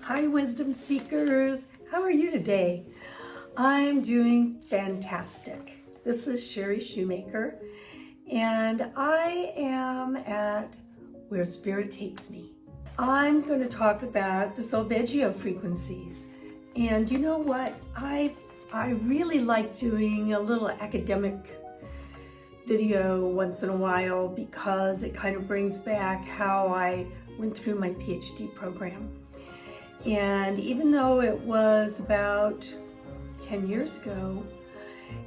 Hi, wisdom seekers. How are you today? I'm doing fantastic. This is Sherry Shoemaker, and I am at Where Spirit Takes Me. I'm going to talk about the Solfeggio Frequencies. And you know what? I really like doing a little academic video once in a while because it kind of brings back how I went through my PhD program. And even though it was about 10 years ago,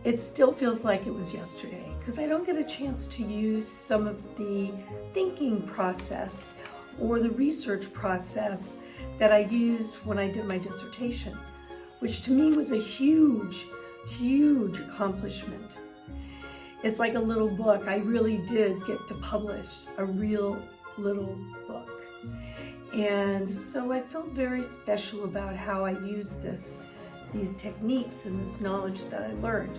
it still feels like it was yesterday because I don't get a chance to use some of the thinking process or the research process that I used when I did my dissertation, which to me was a huge, huge accomplishment. It's like a little book. I really did get to publish a real little book. And so I felt very special about how I use these techniques and this knowledge that I learned.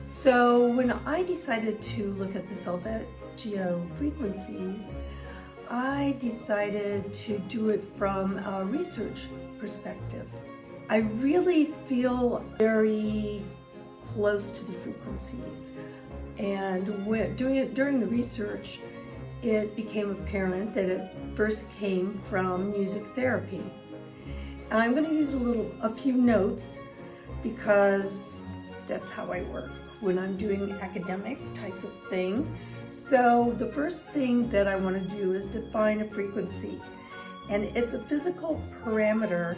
So when I decided to look at the Solfeggio Frequencies, I decided to do it from a research perspective. I really feel very close to the frequencies. And when doing it during the research, it became apparent that it first came from music therapy. And I'm going to use a few notes because that's how I work when I'm doing academic type of thing. So the first thing that I want to do is define a frequency. And it's a physical parameter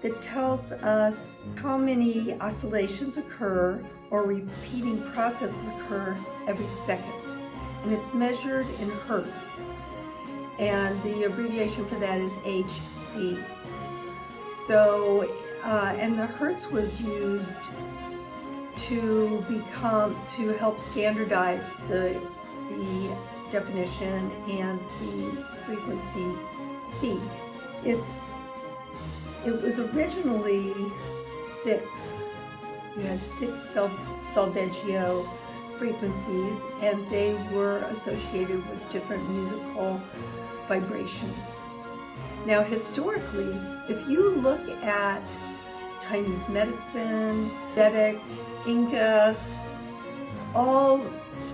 that tells us how many oscillations occur or repeating processes occur every second. And it's measured in hertz. And the abbreviation for that is Hz. So, and the hertz was used to help standardize the definition and the frequency speed. It was originally 6. You had 6 Solfeggio frequencies, and they were associated with different musical vibrations. Now, historically, if you look at Chinese medicine, Vedic, Inca, all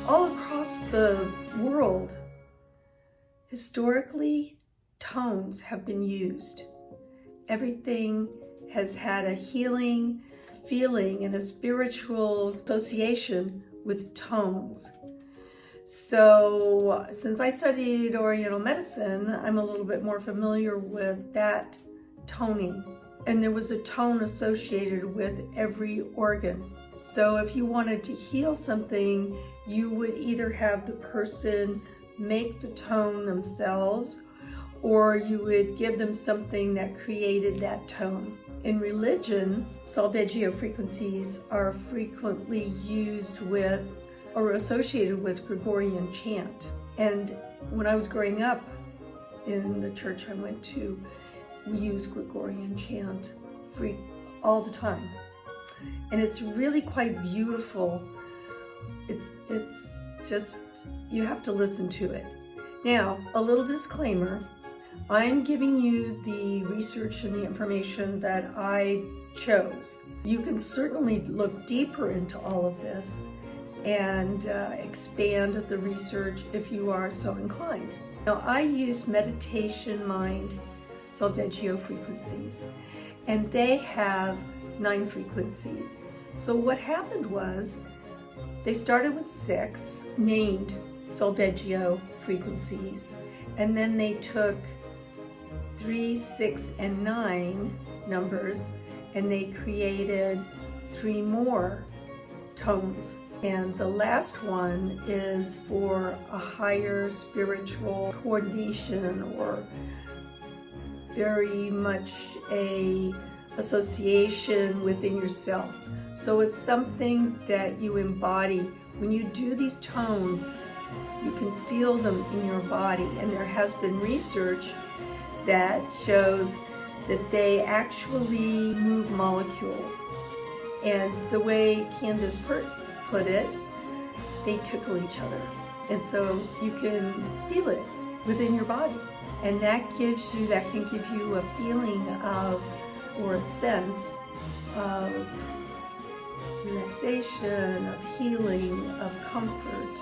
across the world, historically, tones have been used. Everything has had a healing feeling and a spiritual association with tones. So since I studied Oriental medicine, I'm a little bit more familiar with that toning. And there was a tone associated with every organ. So if you wanted to heal something, you would either have the person make the tone themselves, or you would give them something that created that tone. In religion, Solfeggio frequencies are frequently used with or associated with Gregorian Chant. And when I was growing up in the church I went to, we used Gregorian Chant all the time. And it's really quite beautiful. It's just, you have to listen to it. Now, a little disclaimer. I'm giving you the research and the information that I chose. You can certainly look deeper into all of this and expand the research if you are so inclined. Now, I use Meditation Mind Solfeggio Frequencies, and they have 9 frequencies. So what happened was they started with 6 named Solfeggio Frequencies, and then they took 3, 6, and 9 numbers, and they created 3 more tones. And the last one is for a higher spiritual coordination, or very much a association within yourself. So it's something that you embody. When you do these tones, you can feel them in your body, and there has been research that shows that they actually move molecules. And the way Candace put it, they tickle each other. And so you can feel it within your body. And that can give you a feeling of, or a sense of relaxation, of healing, of comfort.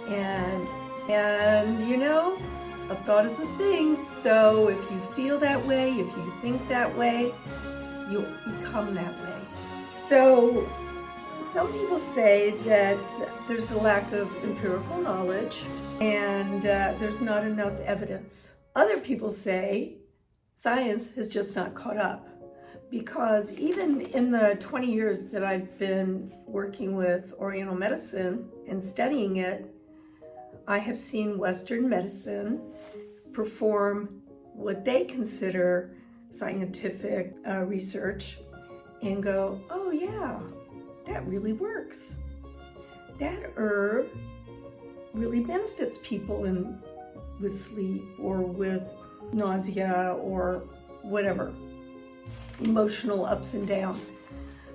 And you know, a thought is a thing. So if you feel that way, if you think that way, you'll become that way. So some people say that there's a lack of empirical knowledge and there's not enough evidence. Other people say science has just not caught up, because even in the 20 years that I've been working with Oriental medicine and studying it, I have seen Western medicine perform what they consider scientific research and go, oh yeah, that really works. That herb really benefits people with sleep or with nausea or whatever, emotional ups and downs.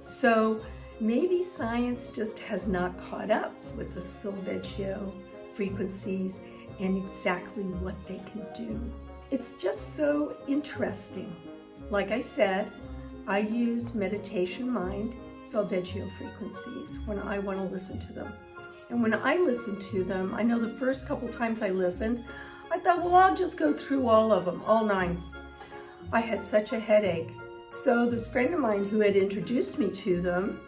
So maybe science just has not caught up with the Solfeggio frequencies and exactly what they can do. It's just so interesting. Like I said, I use meditation mind Solfeggio frequencies when I want to listen to them. And when I listen to them, I know the first couple times I listened, I thought, well, I'll just go through all of them, all 9. I had such a headache. So this friend of mine who had introduced me to them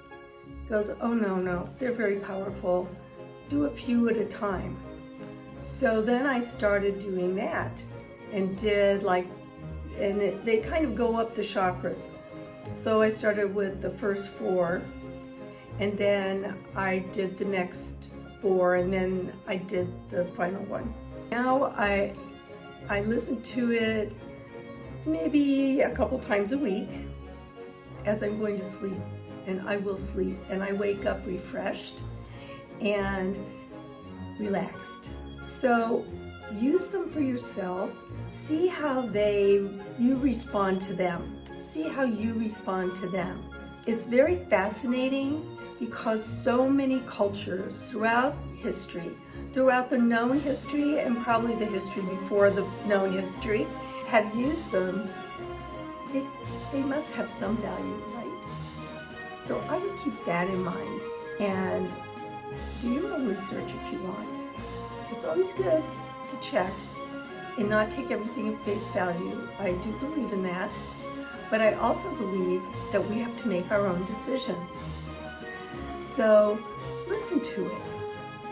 goes, oh no, they're very powerful. Do a few at a time. So then I started doing that and they kind of go up the chakras. So I started with the first 4, and then I did the next 4, and then I did the final one. Now I listen to it maybe a couple times a week as I'm going to sleep, and I will sleep, and I wake up refreshed and relaxed. So use them for yourself. See how you respond to them. See how you respond to them. It's very fascinating because so many cultures throughout history, throughout the known history and probably the history before the known history, have used them. They must have some value, right? So I would keep that in mind and do your own research if you want. It's always good to check and not take everything at face value. I do believe in that. But I also believe that we have to make our own decisions. So listen to it.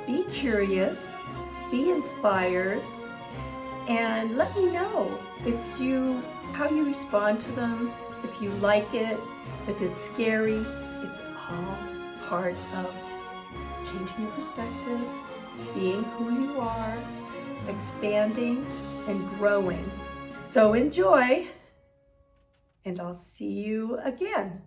Be curious, be inspired, and let me know how you respond to them, if you like it, if it's scary. It's all part of changing your perspective, being who you are, expanding and growing. So enjoy, and I'll see you again.